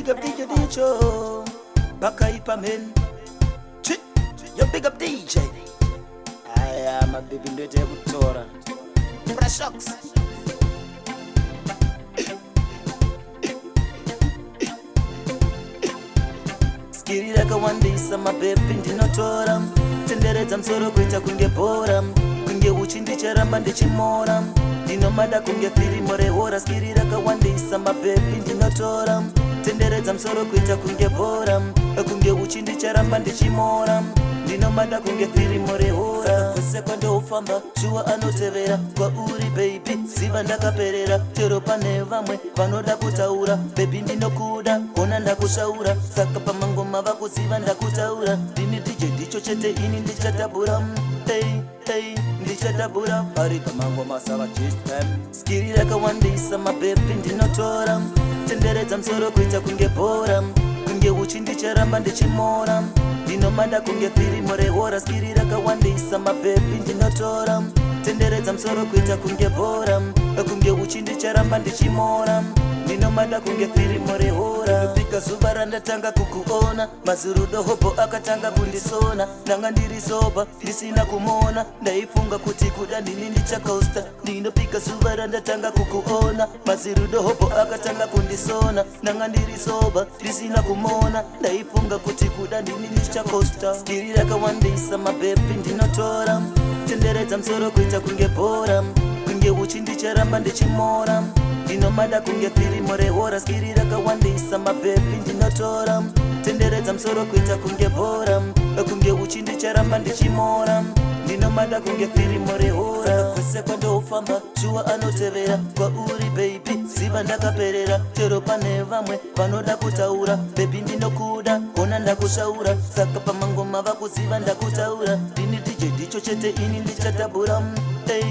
big up DJ Dicho. Bakaipa men. You big up DJ. I am a baby ndete kutora. Presshox. Skirira kawandisa mapepi ndinotora. Tenderedza msoro kuita kunge bora. Kunge uchi ndicharamba ndichimora. Ndinomada kunge firi more hora. Skirira kawandisa mapepi ndinotora. Tenderedza msoro kuita kunge bora. Kunge uchi ndicharamba ndichimora. Ndinomada kunge firi more hora. Kwese kwando ufamba shuwa anotevera. Kwa uri baby ziva ndakaperera. Chero pane vamwe vanoda kutaura. Baby ndinokuda kona ndakushaura. Saka pamangoma vakuziva ndakutaura. Ndini DJ Dicho chete ini ndichatabura. Hey ndichatabura. Pari pamangoma sava chistem. Skirira kawandisa mabebi ndinotora. Tenderedza msoro kuita kunge bora. Kunge uchi ndicharamba ndichimora. Ndinomada kunge firi more hora. Skirira kawandisa mabebi ndinotora. Tenderedza msoro kuita kunge bora. Kunge uchi ndicharamba ndichimora. Ndinomada kunge firi more hora. Pika zuva randatanga kukuona. Mazurudo hopo akatanga kundisona. Nanga ndiri soba ndisina kumona. Ndaifunga kuti kuda ndini ndichakosta. Ndinopika zuva randatanga kukuona. Mazurudo hopo akatanga kundisona. Nanga ndiri soba ndisina kumona. Ndaifunga kuti kuda ndini ndichakosta. Skirira kawandisa mabebi ndinotora. Tenderedza msoro kuita kunge bora. Kunge uchi ndicharamba ndichimora. Ndinomada kunge firi more hora. Skirira kawandisa mabebi ndinotora. Tenderedza msoro kuita kunge bora. Kunge uchi ndicharamba ndichimora. Ndinomada kunge firi more hora. Kwese kwando ufamba shuwa anotevera. Kwa uri baby ziva ndakaperera. Chero pane vamwe vanoda kutaura. Baby ndinokuda kona ndakushaura. Saka pamangoma vakuziva ndakutaura. Ndini DJ Dicho chete ini ndichatabura. Hey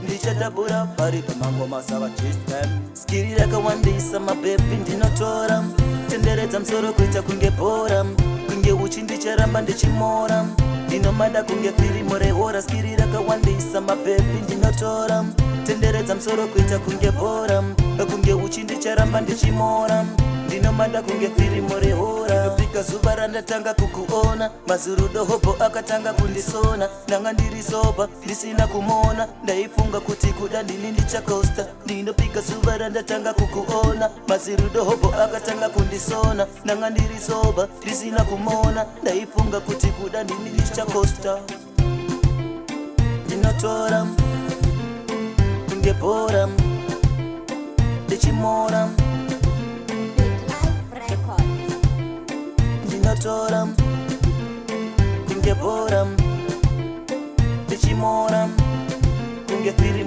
ndichatabura. Pari pamangoma sava chistem. Skirira kawandisa mabebi ndinotora. Tenderedza msoro kuita kunge bora. Kunge uchi ndicharamba ndichimora. Ndinomada kunge firi more hora. Skirira kawandisa mabebi ndinotora. Tenderedza msoro kuita kunge bora. Kunge uchi ndicharamba ndichimora. Ndinomada kunge firi more hora. Pika zuva randatanga kukuona. Mazurudo hopo akatanga kundisona. Nanga ndiri soba ndisina kumona. Ndaifunga kuti kuda ndini ndichakosta. Ndinopika zuva randatanga kukuona. Mazurudo hopo akatanga kundisona. Nanga ndiri soba ndisina kumona. Ndaifunga kuti kuda ndini ndichakosta. Ndinotora kunge bora. Ndichimora. Ndinotora kunge bora. Ndichimora. Kunge firi